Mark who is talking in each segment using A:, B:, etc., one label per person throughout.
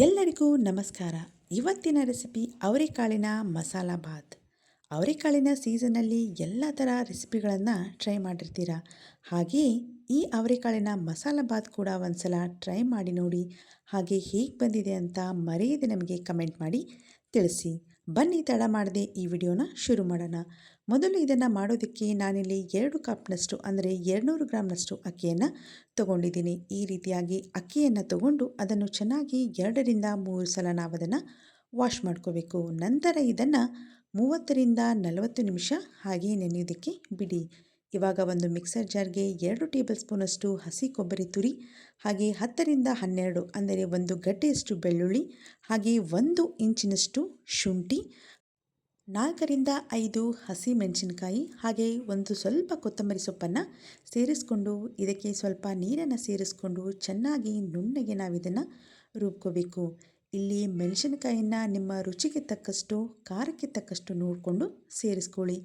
A: ಎಲ್ಲರಿಗೂ ನಮಸ್ಕಾರ. ಇವತ್ತಿನ ರೆಸಿಪಿ ಅವರೆಕಾಳಿನ ಮಸಾಲ ಬಾತ್. ಅವರೆಕಾಳಿನ ಸೀಸನ್ನಲ್ಲಿ ಎಲ್ಲ ಥರ ರೆಸಿಪಿಗಳನ್ನು ಟ್ರೈ ಮಾಡಿರ್ತೀರ. ಹಾಗೆಯೇ ಈ ಅವರೆಕಾಳಿನ ಮಸಾಲ ಬಾತ್ ಕೂಡ ಒಂದ್ಸಲ ಟ್ರೈ ಮಾಡಿ ನೋಡಿ. ಹಾಗೆ ಹೇಗೆ ಬಂದಿದೆ ಅಂತ ಮರೆಯದೆ ನಮಗೆ ಕಮೆಂಟ್ ಮಾಡಿ ತಿಳಿಸಿ. ಬನ್ನಿ ತಡ ಮಾಡದೆ ಈ ವಿಡಿಯೋನ ಶುರು ಮಾಡೋಣ. ಮೊದಲು ಇದನ್ನು ಮಾಡೋದಕ್ಕೆ ನಾನಿಲ್ಲಿ 2 ಕಪ್ನಷ್ಟು ಅಂದರೆ 200 ಗ್ರಾಮ್ನಷ್ಟು ಅಕ್ಕಿಯನ್ನು ತೊಗೊಂಡಿದ್ದೀನಿ. ಈ ರೀತಿಯಾಗಿ ಅಕ್ಕಿಯನ್ನು ತಗೊಂಡು ಅದನ್ನು ಚೆನ್ನಾಗಿ 2 ರಿಂದ 3 ಸಲ ನಾವು ಅದನ್ನು ವಾಶ್ ಮಾಡ್ಕೋಬೇಕು. ನಂತರ ಇದನ್ನು 30 ರಿಂದ 40 ನಿಮಿಷ ಹಾಗೆ ನೆನೆಯೋದಕ್ಕೆ ಬಿಡಿ. ಇವಾಗ ಒಂದು ಮಿಕ್ಸರ್ ಜಾರ್ಗೆ 2 ಟೇಬಲ್ ಸ್ಪೂನಷ್ಟು ಹಸಿ ಕೊಬ್ಬರಿ ತುರಿ, ಹಾಗೆ 10 ರಿಂದ 12 ಅಂದರೆ ಒಂದು ಗಡ್ಡೆಯಷ್ಟು ಬೆಳ್ಳುಳ್ಳಿ, ಹಾಗೆ 1 ಇಂಚಿನಷ್ಟು ಶುಂಠಿ, 4 ರಿಂದ 5 ಹಸಿ ಮೆಣಸಿನಕಾಯಿ, ಹಾಗೆ ಒಂದು ಸ್ವಲ್ಪ ಕೊತ್ತಂಬರಿ ಸೊಪ್ಪನ್ನು ಸೇರಿಸ್ಕೊಂಡು ಇದಕ್ಕೆ ಸ್ವಲ್ಪ ನೀರನ್ನು ಸೇರಿಸ್ಕೊಂಡು ಚೆನ್ನಾಗಿ ನುಣ್ಣಗೆ ನಾವು ಇದನ್ನು ರುಬ್ಕೋಬೇಕು. ಇಲ್ಲಿ ಮೆಣಸಿನಕಾಯಿಯನ್ನು ನಿಮ್ಮ ರುಚಿಗೆ ತಕ್ಕಷ್ಟು, ಖಾರಕ್ಕೆ ತಕ್ಕಷ್ಟು ನೋಡಿಕೊಂಡು ಸೇರಿಸ್ಕೊಳ್ಳಿ.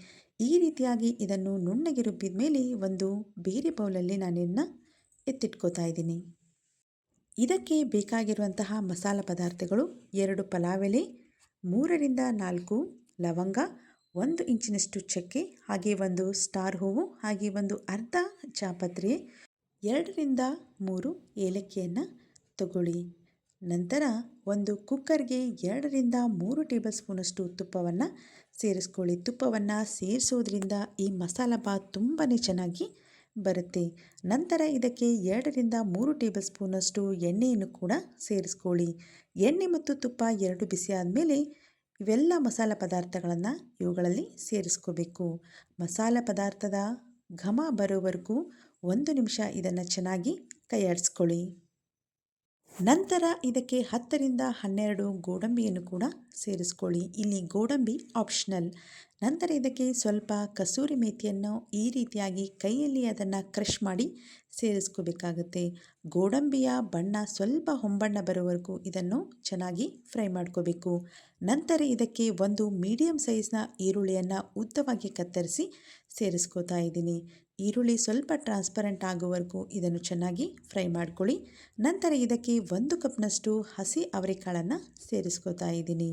A: ಈ ರೀತಿಯಾಗಿ ಇದನ್ನು ನುಣ್ಣಗೆ ರುಬ್ಬಿದ ಮೇಲೆ ಒಂದು ಬೇರೆ ಬೌಲಲ್ಲಿ ನಾನಿನ್ನು ಎತ್ತಿಟ್ಕೋತಾ ಇದ್ದೀನಿ. ಇದಕ್ಕೆ ಬೇಕಾಗಿರುವಂತಹ ಮಸಾಲ ಪದಾರ್ಥಗಳು 2 ಪಲಾವ್ ಎಲೆ, 3 ರಿಂದ 4 ಲವಂಗ, 1 ಇಂಚಿನಷ್ಟು ಚಕ್ಕೆ, ಹಾಗೆ ಒಂದು ಸ್ಟಾರ್ ಹೂವು, ಹಾಗೆ ಒಂದು ಅರ್ಧ ಜಾಪತ್ರೆ, 2 ರಿಂದ 3 ಏಲಕ್ಕಿಯನ್ನು ತಗೊಳ್ಳಿ. ನಂತರ ಒಂದು ಕುಕ್ಕರ್ಗೆ 2 ರಿಂದ 3 ಟೇಬಲ್ ಸ್ಪೂನಷ್ಟು ತುಪ್ಪವನ್ನು ಸೇರಿಸ್ಕೊಳ್ಳಿ. ತುಪ್ಪವನ್ನು ಸೇರಿಸೋದ್ರಿಂದ ಈ ಮಸಾಲ ಬಾತ್ ತುಂಬಾ ಚೆನ್ನಾಗಿ ಬರುತ್ತೆ. ನಂತರ ಇದಕ್ಕೆ 2 ರಿಂದ 3 ಟೇಬಲ್ ಸ್ಪೂನಷ್ಟು ಎಣ್ಣೆಯನ್ನು ಕೂಡ ಸೇರಿಸ್ಕೊಳ್ಳಿ. ಎಣ್ಣೆ ಮತ್ತು ತುಪ್ಪ 2 ಬಿಸಿ ಆದಮೇಲೆ ಇವೆಲ್ಲ ಮಸಾಲ ಪದಾರ್ಥಗಳನ್ನು ಇವುಗಳಲ್ಲಿ ಸೇರಿಸ್ಕೋಬೇಕು. ಮಸಾಲ ಪದಾರ್ಥದ ಘಮ ಬರೋವರೆಗೂ 1 ನಿಮಿಷ ಇದನ್ನು ಚೆನ್ನಾಗಿ ಕೈಯಾಡಿಸ್ಕೊಳ್ಳಿ. ನಂತರ ಇದಕ್ಕೆ 10 ರಿಂದ 12 ಗೋಡಂಬಿಯನ್ನು ಕೂಡ ಸೇರಿಸ್ಕೊಳ್ಳಿ. ಇಲ್ಲಿ ಗೋಡಂಬಿ ಆಪ್ಷನಲ್. ನಂತರ ಇದಕ್ಕೆ ಸ್ವಲ್ಪ ಕಸೂರಿ ಮೇಥಿಯನ್ನು ಈ ರೀತಿಯಾಗಿ ಕೈಯಲ್ಲಿ ಅದನ್ನು ಕ್ರಷ್ ಮಾಡಿ ಸೇರಿಸ್ಕೋಬೇಕಾಗುತ್ತೆ. ಗೋಡಂಬಿಯ ಬಣ್ಣ ಸ್ವಲ್ಪ ಹೊಂಬಣ್ಣ ಬರೋವರೆಗೂ ಇದನ್ನು ಚೆನ್ನಾಗಿ ಫ್ರೈ ಮಾಡ್ಕೋಬೇಕು. ನಂತರ ಇದಕ್ಕೆ ಒಂದು ಮೀಡಿಯಮ್ ಸೈಜ್ನ ಈರುಳ್ಳಿಯನ್ನು ಉದ್ದವಾಗಿ ಕತ್ತರಿಸಿ ಸೇರಿಸ್ಕೋತಾ ಇದ್ದೀನಿ. ಈರುಳ್ಳಿ ಸ್ವಲ್ಪ ಟ್ರಾನ್ಸ್ಪರೆಂಟ್ ಆಗೋವರೆಗೂ ಇದನ್ನು ಚೆನ್ನಾಗಿ ಫ್ರೈ ಮಾಡ್ಕೊಳ್ಳಿ. ನಂತರ ಇದಕ್ಕೆ 1 ಕಪ್ನಷ್ಟು ಹಸಿ ಅವರೆಕಾಳನ್ನು ಸೇರಿಸ್ಕೋತಾ ಇದ್ದೀನಿ.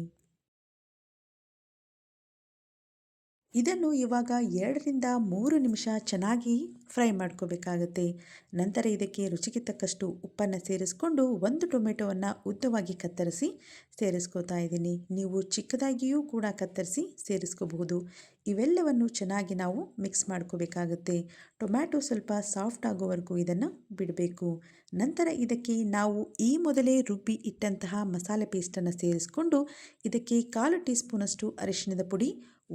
A: ಇದನ್ನು ಇವಾಗ 2 ರಿಂದ 3 ನಿಮಿಷ ಚೆನ್ನಾಗಿ ಫ್ರೈ ಮಾಡ್ಕೋಬೇಕಾಗತ್ತೆ. ನಂತರ ಇದಕ್ಕೆ ರುಚಿಗೆ ತಕ್ಕಷ್ಟು ಉಪ್ಪನ್ನು ಸೇರಿಸ್ಕೊಂಡು 1 ಟೊಮೆಟೊವನ್ನು ಉದ್ದವಾಗಿ ಕತ್ತರಿಸಿ ಸೇರಿಸ್ಕೋತಾ ಇದ್ದೀನಿ. ನೀವು ಚಿಕ್ಕದಾಗಿಯೂ ಕೂಡ ಕತ್ತರಿಸಿ ಸೇರಿಸ್ಕೋಬಹುದು. ಇವೆಲ್ಲವನ್ನು ಚೆನ್ನಾಗಿ ನಾವು ಮಿಕ್ಸ್ ಮಾಡ್ಕೋಬೇಕಾಗುತ್ತೆ. ಟೊಮ್ಯಾಟೊ ಸ್ವಲ್ಪ ಸಾಫ್ಟ್ ಆಗೋವರೆಗೂ ಇದನ್ನು ಬಿಡಬೇಕು. ನಂತರ ಇದಕ್ಕೆ ನಾವು ಈ ಮೊದಲೇ ರುಬ್ಬಿ ಇಟ್ಟಂತಹ ಮಸಾಲೆ ಪೇಸ್ಟನ್ನು ಸೇರಿಸ್ಕೊಂಡು ಇದಕ್ಕೆ 1/4 ಟೀ ಸ್ಪೂನಷ್ಟು ಅರಿಶಿಣದ ಪುಡಿ,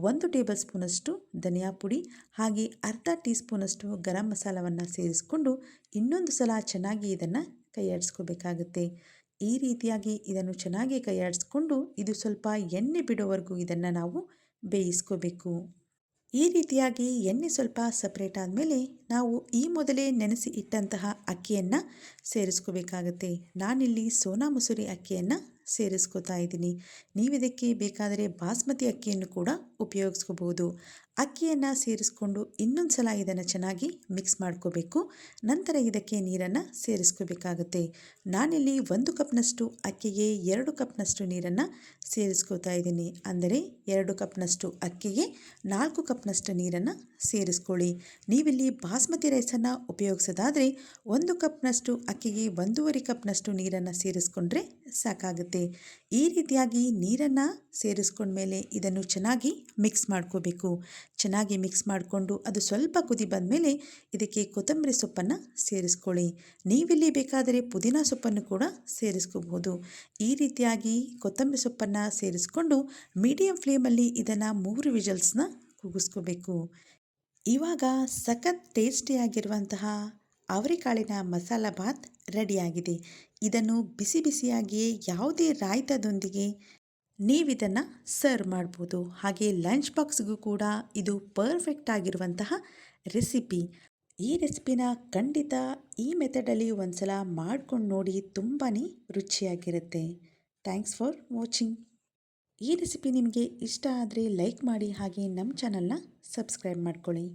A: 1 ಟೇಬಲ್ ಸ್ಪೂನಷ್ಟು ಧನಿಯಾ ಪುಡಿ, ಹಾಗೆ ಅರ್ಧ ಟೀ ಸ್ಪೂನಷ್ಟು ಗರಂ ಮಸಾಲವನ್ನು ಸೇರಿಸ್ಕೊಂಡು ಇನ್ನೊಂದು ಸಲ ಚೆನ್ನಾಗಿ ಇದನ್ನು ಕೈಯಾಡಿಸ್ಕೋಬೇಕಾಗುತ್ತೆ. ಈ ರೀತಿಯಾಗಿ ಇದನ್ನು ಚೆನ್ನಾಗಿ ಕೈಯಾಡಿಸ್ಕೊಂಡು ಇದು ಸ್ವಲ್ಪ ಎಣ್ಣೆ ಬಿಡೋವರೆಗೂ ಇದನ್ನು ನಾವು ಬೇಯಿಸ್ಕೋಬೇಕು. ಈ ರೀತಿಯಾಗಿ ಎಣ್ಣೆ ಸ್ವಲ್ಪ ಸಪ್ರೇಟ್ ಆದಮೇಲೆ ನಾವು ಈ ಮೊದಲೇ ನೆನೆಸಿ ಇಟ್ಟಂತಹ ಅಕ್ಕಿಯನ್ನು ಸೇರಿಸ್ಕೋಬೇಕಾಗತ್ತೆ. ನಾನಿಲ್ಲಿ ಸೋನಾ ಮಸೂರಿ ಅಕ್ಕಿಯನ್ನು ಸೇರಿಸ್ಕೋತಾ ಇದ್ದೀನಿ. ನೀವು ಇದಕ್ಕೆ ಬೇಕಾದರೆ ಬಾಸ್ಮತಿ ಅಕ್ಕಿಯನ್ನು ಕೂಡ ಉಪಯೋಗಿಸ್ಕೋಬಹುದು. ಅಕ್ಕಿಯನ್ನು ಸೇರಿಸ್ಕೊಂಡು ಇನ್ನೊಂದು ಸಲ ಇದನ್ನು ಚೆನ್ನಾಗಿ ಮಿಕ್ಸ್ ಮಾಡ್ಕೋಬೇಕು. ನಂತರ ಇದಕ್ಕೆ ನೀರನ್ನು ಸೇರಿಸ್ಕೋಬೇಕಾಗುತ್ತೆ. ನಾನಿಲ್ಲಿ 1 ಕಪ್ನಷ್ಟು ಅಕ್ಕಿಗೆ 2 ಕಪ್ನಷ್ಟು ನೀರನ್ನು ಸೇರಿಸ್ಕೋತಾ ಇದ್ದೀನಿ. ಅಂದರೆ 2 ಕಪ್ನಷ್ಟು ಅಕ್ಕಿಗೆ 4 ಕಪ್ನಷ್ಟು ನೀರನ್ನು ಸೇರಿಸ್ಕೊಳ್ಳಿ. ನೀವಿಲ್ಲಿ ಬಾಸ್ಮತಿ ರೈಸನ್ನು ಉಪಯೋಗಿಸೋದಾದರೆ 1 ಕಪ್ನಷ್ಟು ಅಕ್ಕಿಗೆ 1.5 ಕಪ್ನಷ್ಟು ನೀರನ್ನು ಸೇರಿಸ್ಕೊಂಡ್ರೆ ಸಾಕಾಗುತ್ತೆ. ಈ ರೀತಿಯಾಗಿ ನೀರನ್ನು ಸೇರಿಸ್ಕೊಂಡ್ಮೇಲೆ ಇದನ್ನು ಚೆನ್ನಾಗಿ ಮಿಕ್ಸ್ ಮಾಡ್ಕೋಬೇಕು. ಚೆನ್ನಾಗಿ ಮಿಕ್ಸ್ ಮಾಡಿಕೊಂಡು ಅದು ಸ್ವಲ್ಪ ಕುದಿ ಬಂದಮೇಲೆ ಇದಕ್ಕೆ ಕೊತ್ತಂಬರಿ ಸೊಪ್ಪನ್ನು ಸೇರಿಸ್ಕೊಳ್ಳಿ. ನೀವಿಲ್ಲಿ ಬೇಕಾದರೆ ಪುದೀನ ಸೊಪ್ಪನ್ನು ಕೂಡ ಸೇರಿಸ್ಕೋಬಹುದು. ಈ ರೀತಿಯಾಗಿ ಕೊತ್ತಂಬರಿ ಸೊಪ್ಪನ್ನು ಸೇರಿಸ್ಕೊಂಡು ಮೀಡಿಯಂ ಫ್ಲೇಮಲ್ಲಿ ಇದನ್ನು 3 ವಿಜಲ್ಸ್ನ ಕೂಗಿಸ್ಕೋಬೇಕು. ಇವಾಗ ಸಖತ್ ಟೇಸ್ಟಿಯಾಗಿರುವಂತಹ ಅವರೆಕಾಳಿನ ಮಸಾಲ ಬಾತ್ ರೆಡಿಯಾಗಿದೆ. ಇದನ್ನು ಬಿಸಿ ಬಿಸಿಯಾಗಿಯೇ ಯಾವುದೇ ರಾಯ್ತದೊಂದಿಗೆ ನೀವಿದನ್ನು ಸರ್ವ್ ಮಾಡ್ಬೋದು. ಹಾಗೆ ಲಂಚ್ ಬಾಕ್ಸ್ಗೂ ಕೂಡ ಇದು ಪರ್ಫೆಕ್ಟ್ ಆಗಿರುವಂತಹ ರೆಸಿಪಿ. ಈ ರೆಸಿಪಿನ ಖಂಡಿತ ಈ ಮೆಥಡಲ್ಲಿ ಒಂದ್ಸಲ ಮಾಡ್ಕೊಂಡು ನೋಡಿ, ತುಂಬಾ ರುಚಿಯಾಗಿರುತ್ತೆ. Thanks for watching. ಈ ರೆಸಿಪಿ ನಿಮಗೆ ಇಷ್ಟ ಆದರೆ ಲೈಕ್ ಮಾಡಿ, ಹಾಗೆ ನಮ್ಮ ಚಾನಲ್ನ ಸಬ್ಸ್ಕ್ರೈಬ್ ಮಾಡ್ಕೊಳ್ಳಿ.